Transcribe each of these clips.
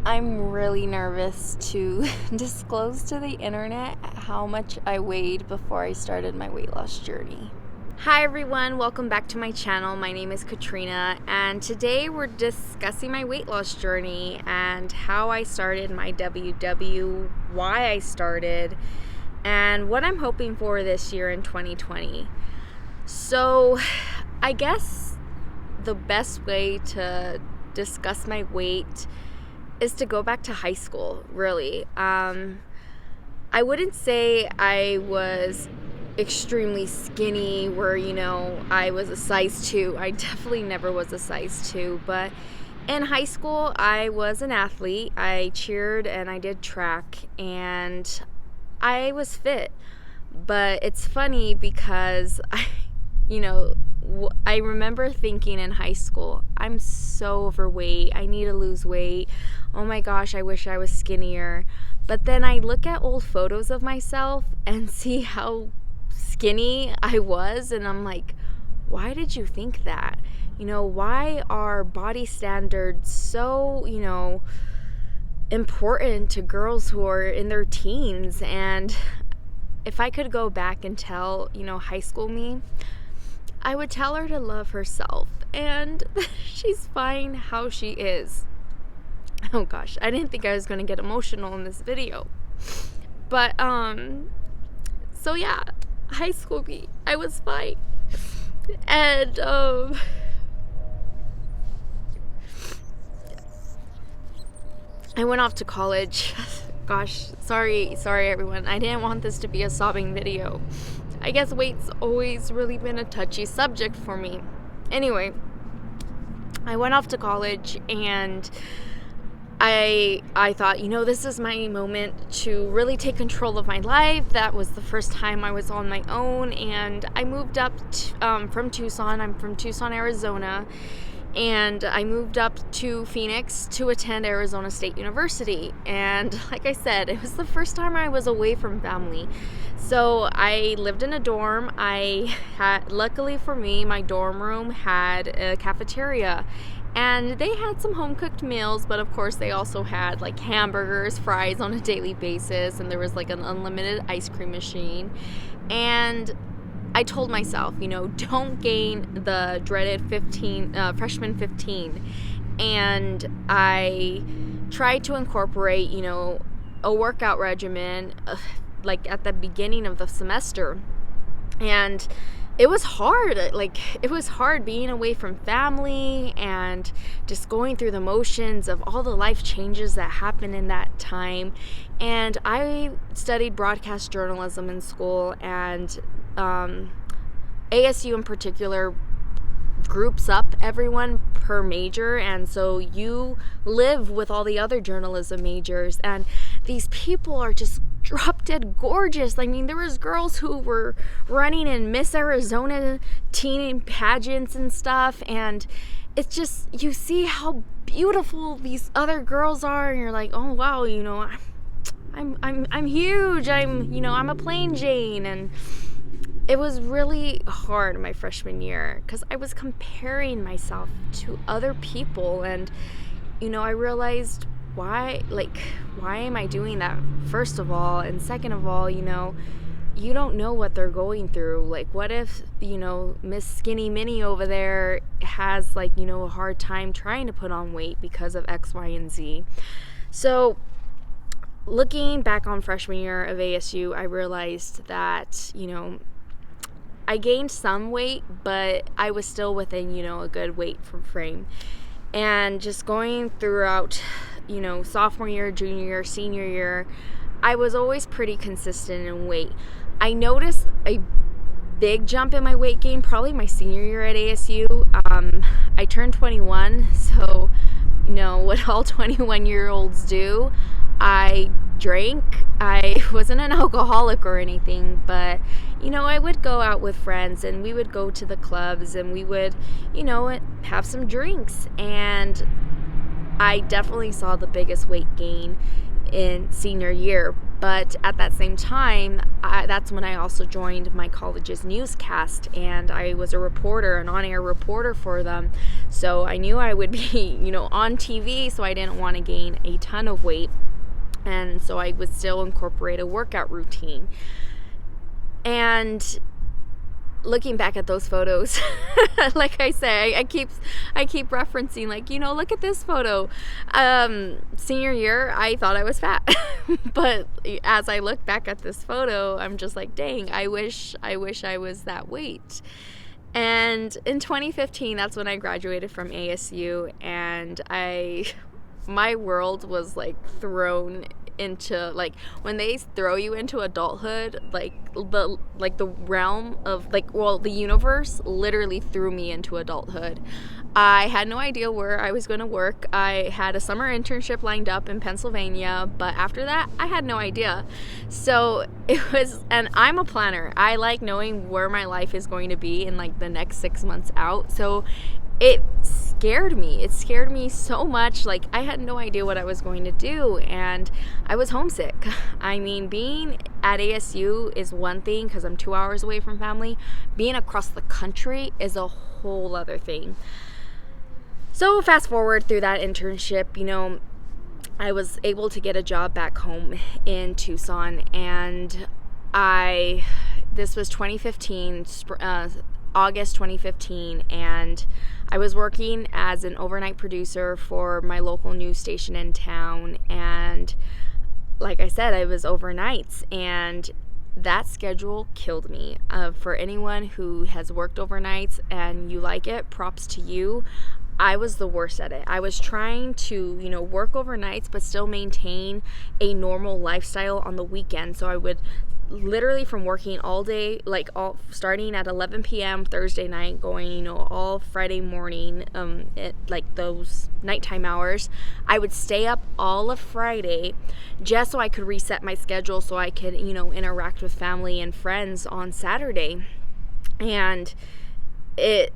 I'm really nervous to disclose to the internet how much I weighed before I started my weight loss journey. Hi everyone, welcome back to my channel. My name is Katrina, and today we're discussing my weight loss journey and how I started my WW, why I started, and what I'm hoping for this year in 2020. So I guess the best way to discuss my weight is to go back to high school, really. I wouldn't say I was extremely skinny where, I was a size 2. I definitely never was a size 2, but in high school, I was an athlete. I cheered and I did track, and I was fit. But it's funny because I remember thinking in high school, I'm so overweight, I need to lose weight, oh my gosh, I wish I was skinnier. But then I look at old photos of myself and see how skinny I was, and I'm like, why did you think that? Why are body standards so, important to girls who are in their teens? And if I could go back and tell, high school me, I would tell her to love herself, and she's fine how she is. Oh gosh, I didn't think I was going to get emotional in this video. But, so yeah, high school me, I was fine. And, I went off to college. Gosh, sorry everyone. I didn't want this to be a sobbing video. I guess weight's always really been a touchy subject for me. Anyway, I went off to college, and I thought, this is my moment to really take control of my life. That was the first time I was on my own, and I moved up from Tucson. I'm from Tucson, Arizona. And I moved up to Phoenix to attend Arizona State University. And like I said, it was the first time I was away from family. So I lived in a dorm. Luckily for me, my dorm room had a cafeteria. And they had some home-cooked meals, but of course they also had like hamburgers, fries on a daily basis, and there was like an unlimited ice cream machine. And I told myself, don't gain the dreaded freshman 15. And I tried to incorporate, a workout regimen, like at the beginning of the semester. And it was hard. It was hard being away from family and just going through the motions of all the life changes that happened in that time. And I studied broadcast journalism in school, and ASU in particular groups up everyone per major, and so you live with all the other journalism majors, and these people are just drop dead gorgeous. I mean, there was girls who were running in Miss Arizona teen pageants and stuff, and it's just, you see how beautiful these other girls are, and you're like, oh wow, I'm huge. I'm a plain Jane. And it was really hard my freshman year because I was comparing myself to other people, and I realized why am I doing that, first of all, and second of all, you don't know what they're going through. Like, what if Miss Skinny Minnie over there has a hard time trying to put on weight because of X, Y, and Z. So looking back on freshman year of ASU, I realized that I gained some weight, but I was still within, a good weight frame. And just going throughout, sophomore year, junior year, senior year, I was always pretty consistent in weight. I noticed a big jump in my weight gain probably my senior year at ASU. I turned 21, so, what all 21-year-olds do. I drank. I wasn't an alcoholic or anything, but I would go out with friends, and we would go to the clubs, and we would have some drinks, and I definitely saw the biggest weight gain in senior year. But at that same time, that's when I also joined my college's newscast, and I was a reporter, an on-air reporter for them. So I knew I would be, on TV, so I didn't want to gain a ton of weight. And so I would still incorporate a workout routine. And looking back at those photos, like I say, I keep referencing, look at this photo. Senior year, I thought I was fat. But as I look back at this photo, I'm just like, dang, I wish I was that weight. And in 2015, that's when I graduated from ASU, and my world was thrown into, when they throw you into adulthood, the realm of the universe literally threw me into adulthood. I had no idea where I was going to work. I had a summer internship lined up in Pennsylvania, but after that, I had no idea. So it was, and I'm a planner. I like knowing where my life is going to be in the next 6 months out. So it scared me. It scared me so much. I had no idea what I was going to do, and I was homesick. I mean, being at ASU is one thing because I'm 2 hours away from family. Being across the country is a whole other thing. So fast forward through that internship, I was able to get a job back home in Tucson, and this was 2015, August 2015, and I was working as an overnight producer for my local news station in town. And like I said, I was overnights, and that schedule killed me. For anyone who has worked overnights and you like it, props to you. I was the worst at it. I was trying to, work overnights but still maintain a normal lifestyle on the weekend. So I would literally, from working all day, starting at 11 p.m. Thursday night, going, all Friday morning, those nighttime hours, I would stay up all of Friday just so I could reset my schedule, so I could, interact with family and friends on Saturday. And it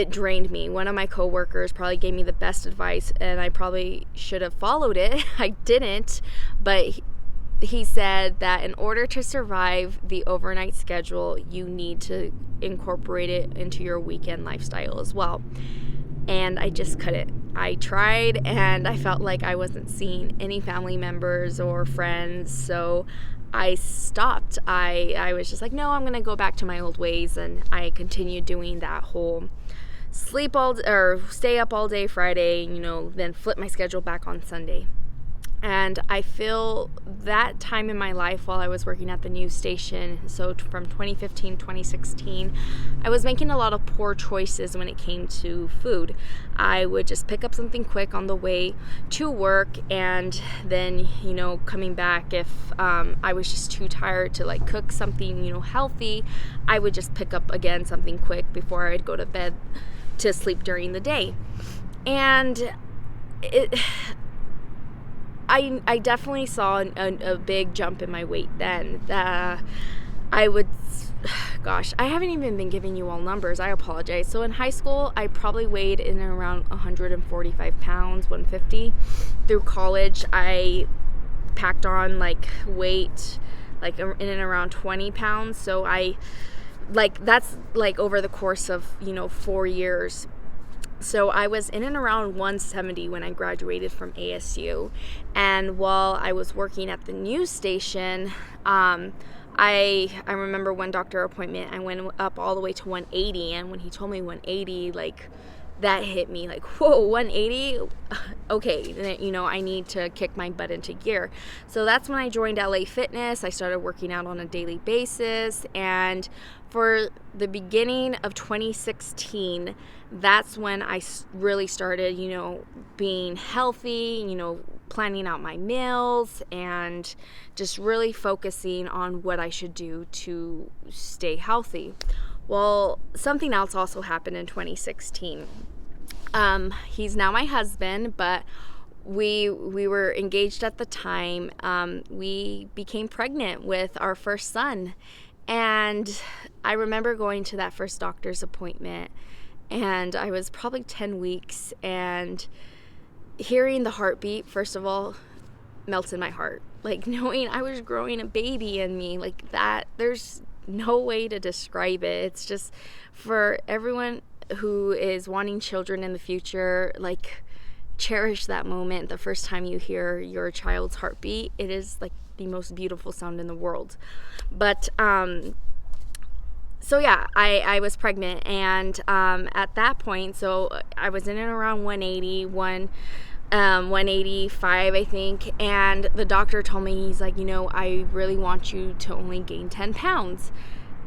drained me. One of my coworkers probably gave me the best advice, and I probably should have followed it. I didn't, but he said that in order to survive the overnight schedule, you need to incorporate it into your weekend lifestyle as well. And I just couldn't. I tried, and I felt like I wasn't seeing any family members or friends, so I stopped. I was just like, no, I'm going to go back to my old ways, and I continued doing that whole stay up all day Friday, then flip my schedule back on Sunday. And I feel that time in my life while I was working at the news station, so from 2015 2016, I was making a lot of poor choices when it came to food. I would just pick up something quick on the way to work, and then, coming back, if I was just too tired to cook something, healthy, I would just pick up again something quick before I'd go to bed to sleep during the day. And I definitely saw a big jump in my weight then. I haven't even been giving you all numbers. I apologize. So in high school, I probably weighed in around 145 pounds, 150. Through college, I packed on weight in and around 20 pounds. So that's over the course of 4 years. So I was in and around 170 when I graduated from ASU. And while I was working at the news station, I remember one doctor appointment, I went up all the way to 180. And when he told me 180, that hit me whoa, 180? Okay, I need to kick my butt into gear. So that's when I joined LA Fitness. I started working out on a daily basis. And for the beginning of 2016, that's when I really started, being healthy, planning out my meals, and just really focusing on what I should do to stay healthy. Well, something else also happened in 2016. He's now my husband, but we were engaged at the time. We became pregnant with our first son. And I remember going to that first doctor's appointment, and I was probably 10 weeks, and hearing the heartbeat, first of all, melted my heart. Like, knowing I was growing a baby in me, like that, there's no way to describe it. It's just, for everyone who is wanting children in the future, like, cherish that moment. The first time you hear your child's heartbeat, it is like the most beautiful sound in the world. But so yeah, I was pregnant, and at that point, so I was in and around 185, I think, and the doctor told me, he's like, I really want you to only gain 10 pounds.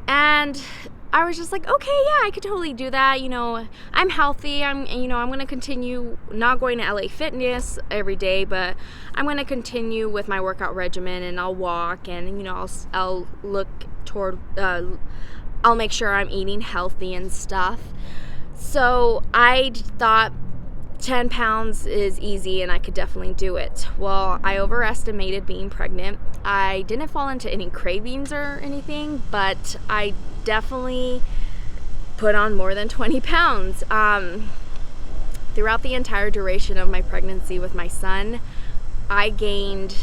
And I was just like, okay, yeah, I could totally do that. I'm healthy. I'm going to continue not going to LA Fitness every day, but I'm going to continue with my workout regimen, and I'll walk, and, I'll look toward, I'll make sure I'm eating healthy and stuff. So I thought 10 pounds is easy and I could definitely do it. Well, I overestimated being pregnant. I didn't fall into any cravings or anything, but I definitely put on more than 20 pounds. Throughout the entire duration of my pregnancy with my son, I gained,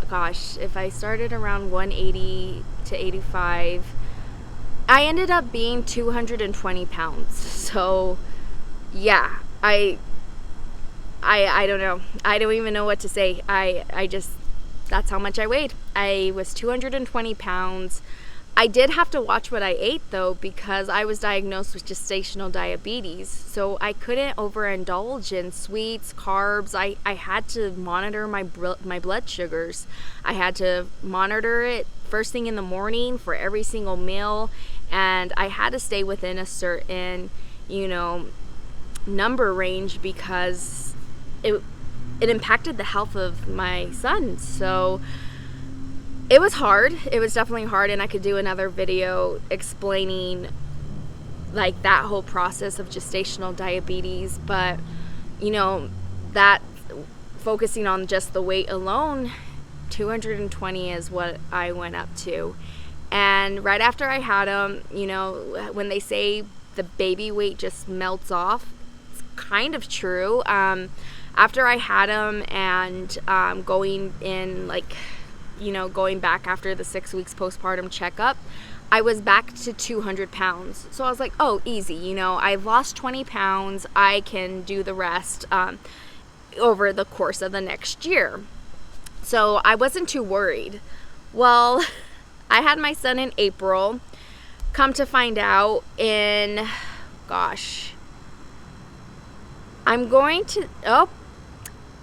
if I started around 180 to 85, I ended up being 220 pounds. So yeah, I don't know. I don't even know what to say. I just, that's how much I weighed. I was 220 pounds. I did have to watch what I ate, though, because I was diagnosed with gestational diabetes. So I couldn't overindulge in sweets, carbs. I had to monitor my blood sugars. I had to monitor it first thing in the morning for every single meal. And I had to stay within a certain, number range, because it impacted the health of my son. So it was hard. It was definitely hard, and I could do another video explaining like that whole process of gestational diabetes, but that, focusing on just the weight alone, 220 is what I went up to. And right after I had him, when they say the baby weight just melts off, kind of true. After I had him, and going in, going back after the 6 weeks postpartum checkup, I was back to 200 pounds. So I was like, oh, easy. I've lost 20 pounds. I can do the rest over the course of the next year. So I wasn't too worried. Well, I had my son in April. Come to find out, in,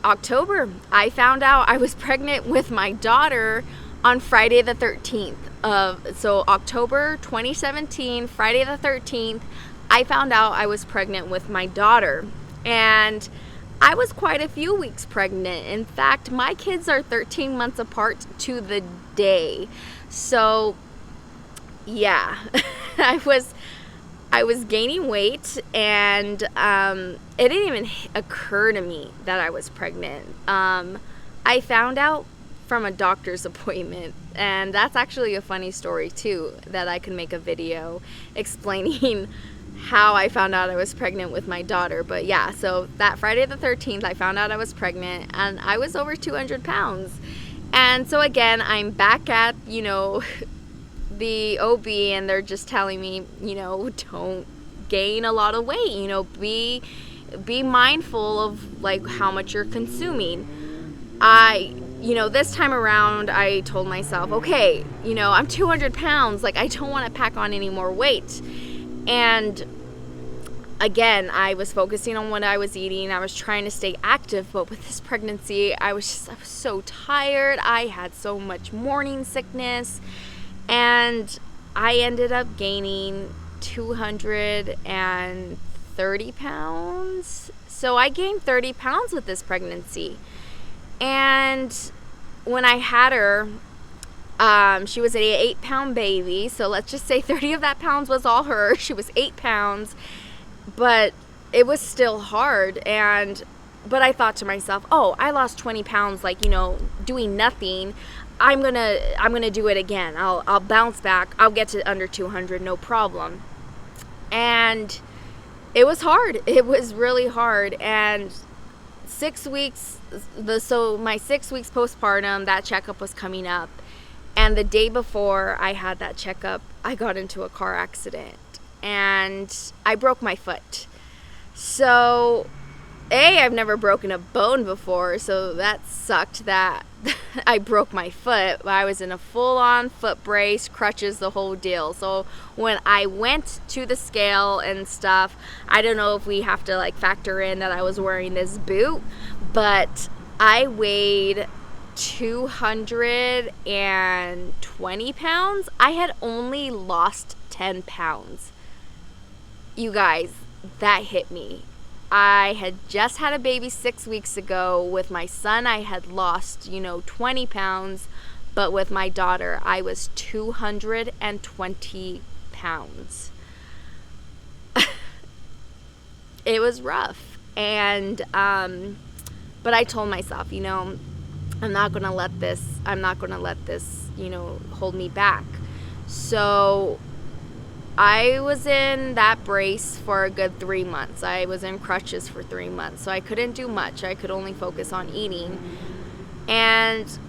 October, I found out I was pregnant with my daughter on Friday the 13th. So October 2017, Friday the 13th, I found out I was pregnant with my daughter. And I was quite a few weeks pregnant. In fact, my kids are 13 months apart to the day. So yeah, I was gaining weight, and it didn't even occur to me that I was pregnant. I found out from a doctor's appointment, and that's actually a funny story too, that I can make a video explaining how I found out I was pregnant with my daughter. But yeah, so that Friday the 13th, I found out I was pregnant, and I was over 200 pounds. And so again, I'm back at, the OB, and they're just telling me, don't gain a lot of weight, be mindful of like how much you're consuming. This time around, I told myself, okay, I'm 200 pounds, like I don't want to pack on any more weight. And again, I was focusing on what I was eating. I was trying to stay active, but with this pregnancy, I was so tired. I had so much morning sickness. And I ended up gaining 230 pounds. So I gained 30 pounds with this pregnancy. And when I had her, she was an 8-pound baby. So let's just say 30 of that pounds was all her. She was 8 pounds. But it was still hard. But I thought to myself, oh, I lost 20 pounds, doing nothing. I'm gonna do it again. I'll bounce back. I'll get to under 200, no problem. And it was hard. It was really hard. And my 6 weeks postpartum, that checkup was coming up. And the day before I had that checkup, I got into a car accident and I broke my foot. So, I've never broken a bone before, so that sucked that I broke my foot. I was in a full-on foot brace, crutches, the whole deal. So when I went to the scale and stuff, I don't know if we have to like factor in that I was wearing this boot, but I weighed 220 pounds. I had only lost 10 pounds. You guys, that hit me. I had just had a baby 6 weeks ago. With my son, I had lost, 20 pounds. But with my daughter, I was 220 pounds. It was rough. And, but I told myself, I'm not going to let this, hold me back. So I was in that brace for a good 3 months. I was in crutches for 3 months. So I couldn't do much. I could only focus on eating. And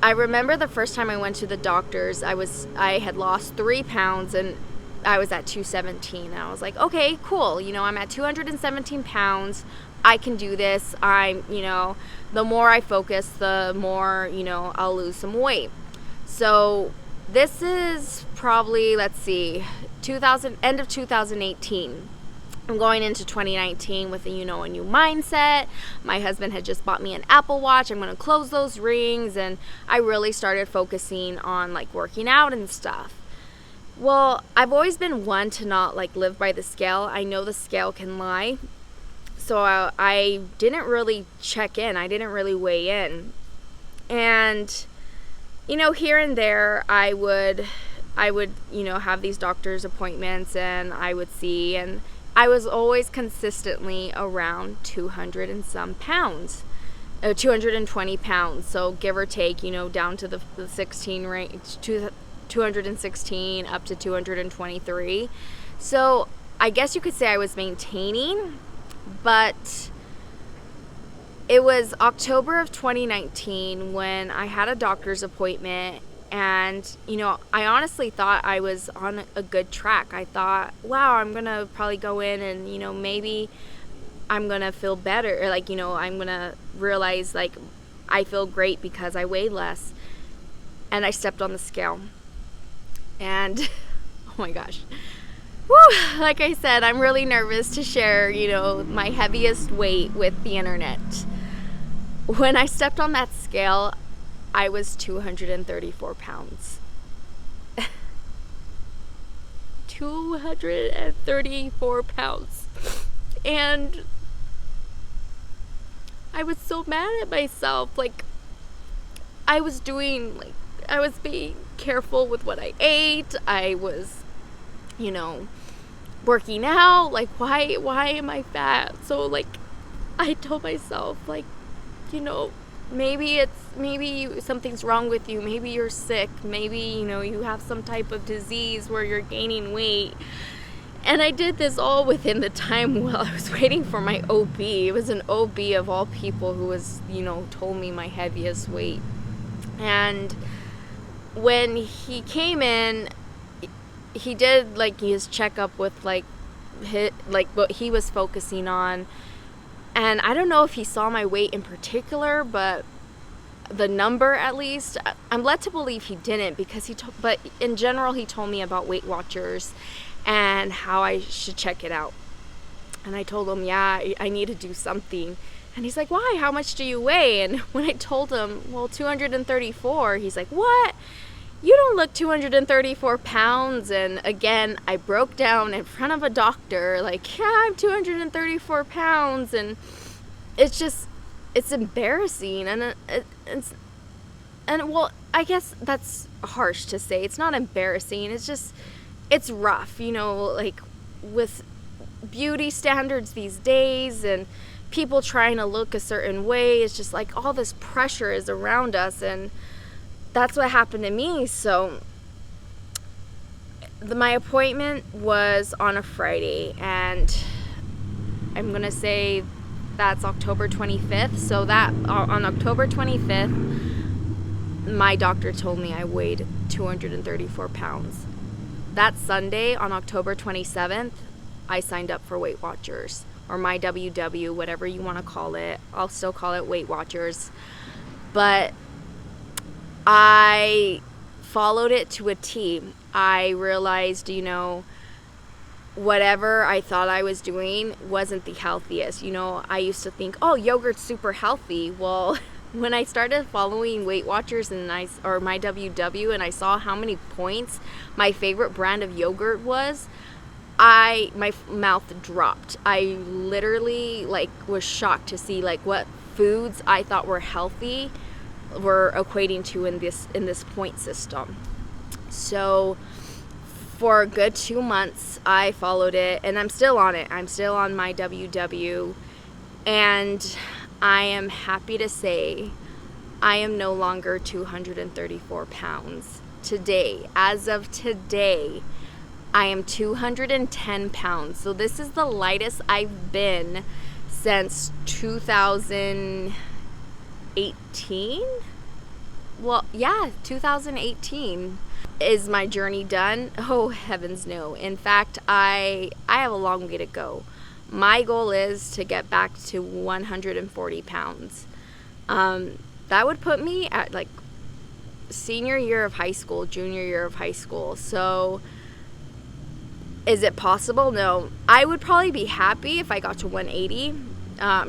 I remember the first time I went to the doctors, I had lost 3 pounds and I was at 217. And I was like, okay, cool. I'm at 217 pounds. I can do this. The more I focus, the more, I'll lose some weight. So this is probably, let's see, end of 2018. I'm going into 2019 with a new mindset. My husband had just bought me an Apple Watch. I'm going to close those rings, and I really started focusing on like working out and stuff. Well, I've always been one to not like live by the scale. I know the scale can lie. So I didn't really check in. I didn't really weigh in. And, here and there I would, have these doctor's appointments and I would see, and I was always consistently around 200 and some pounds, 220 pounds. So give or take, down to the 16 range, 216 up to 223. So I guess you could say I was maintaining. But it was October of 2019 when I had a doctor's appointment, and, I honestly thought I was on a good track. I thought, wow, I'm going to probably go in and, maybe I'm going to feel better. Or like, I'm going to realize like I feel great because I weigh less. And I stepped on the scale. And, oh my gosh. Woo, like I said, I'm really nervous to share, my heaviest weight with the internet. When I stepped on that scale, I was 234 pounds. 234 pounds. And I was so mad at myself. Like, I was being careful with what I ate. I was, working out. Like, why am I fat? So like I told myself, like, maybe something's wrong with you. Maybe you're sick. Maybe, you have some type of disease where you're gaining weight. And I did this all within the time while I was waiting for my OB. It was an OB of all people who was, told me my heaviest weight. And when he came in, he did like his checkup with like what he was focusing on, and I don't know if he saw my weight in particular, but the number at least, I'm led to believe he didn't, because but in general he told me about Weight Watchers and how I should check it out. And I told him, yeah, I need to do something. And he's like, why? How much do you weigh? And when I told him, well, 234, he's like, what? You don't look 234 pounds. And again, I broke down in front of a doctor, like, yeah, I'm 234 pounds. And it's embarrassing. And well, I guess that's harsh to say. It's not embarrassing. It's rough, like with beauty standards these days and people trying to look a certain way. It's just like all this pressure is around us, and that's what happened to me. So my appointment was on a Friday, and I'm gonna say that's October 25th. So that on October 25th, my doctor told me I weighed 234 pounds. That Sunday on October 27th, I signed up for Weight Watchers, or myWW, whatever you want to call it. I'll still call it Weight Watchers. But I followed it to a T. I realized, whatever I thought I was doing wasn't the healthiest. I used to think, oh, yogurt's super healthy. Well, when I started following Weight Watchers or myWW, and I saw how many points my favorite brand of yogurt was, my mouth dropped. I literally was shocked to see what foods I thought were healthy were equating to in this point system. So for a good 2 months, I followed it, and I'm still on it. I'm still on myWW, and I am happy to say I am no longer 234 pounds. Today, as of today, I am 210 pounds. So this is the lightest I've been since 2018. Well, yeah, 2018. Is my journey done? Oh, heavens no. In fact, I have a long way to go. My goal is to get back to 140 pounds. That would put me at senior year of high school, junior year of high school. So is it possible? No. I would probably be happy if I got to 180.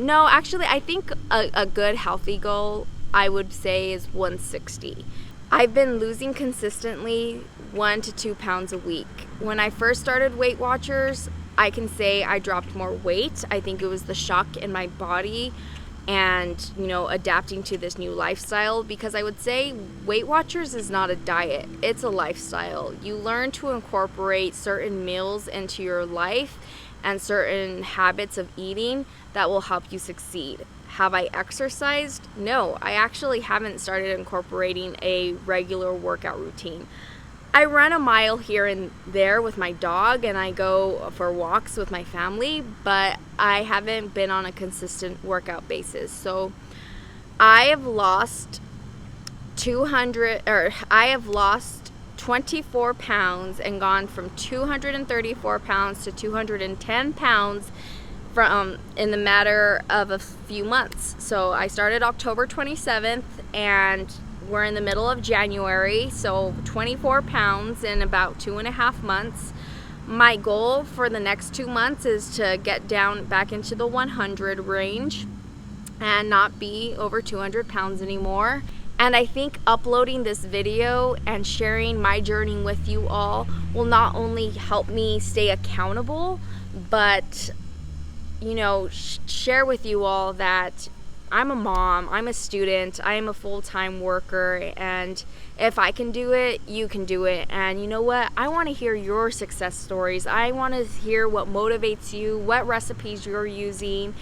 No, actually, I think a good healthy goal, I would say, is 160. I've been losing consistently 1 to 2 pounds a week. When I first started Weight Watchers, I can say I dropped more weight. I think it was the shock in my body and, adapting to this new lifestyle, because I would say Weight Watchers is not a diet. It's a lifestyle. You learn to incorporate certain meals into your life and certain habits of eating that will help you succeed. Have I exercised? No, I actually haven't started incorporating a regular workout routine. I run a mile here and there with my dog, and I go for walks with my family, but I haven't been on a consistent workout basis. So I have lost 24 pounds and gone from 234 pounds to 210 pounds in the matter of a few months. So I started October 27th, and we're in the middle of January, so 24 pounds in about 2.5 months. My goal for the next 2 months is to get down back into the 100 range and not be over 200 pounds anymore. And I think uploading this video and sharing my journey with you all will not only help me stay accountable, but share with you all that I'm a mom, I'm a student, I am a full-time worker, and if I can do it, you can do it. And you know what? I want to hear your success stories. I want to hear what motivates you, what recipes you're using,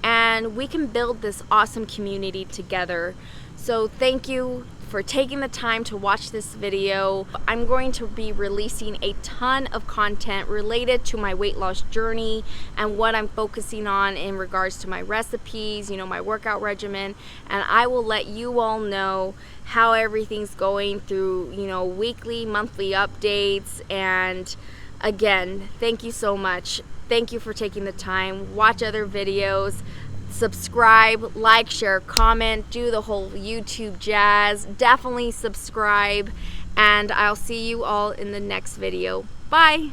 and we can build this awesome community together. So thank you for taking the time to watch this video. I'm going to be releasing a ton of content related to my weight loss journey and what I'm focusing on in regards to my recipes, my workout regimen, and I will let you all know how everything's going through, weekly, monthly updates. And again, thank you so much. Thank you for taking the time. Watch other videos. Subscribe, like, share, comment, do the whole YouTube jazz. Definitely subscribe, and I'll see you all in the next video. Bye!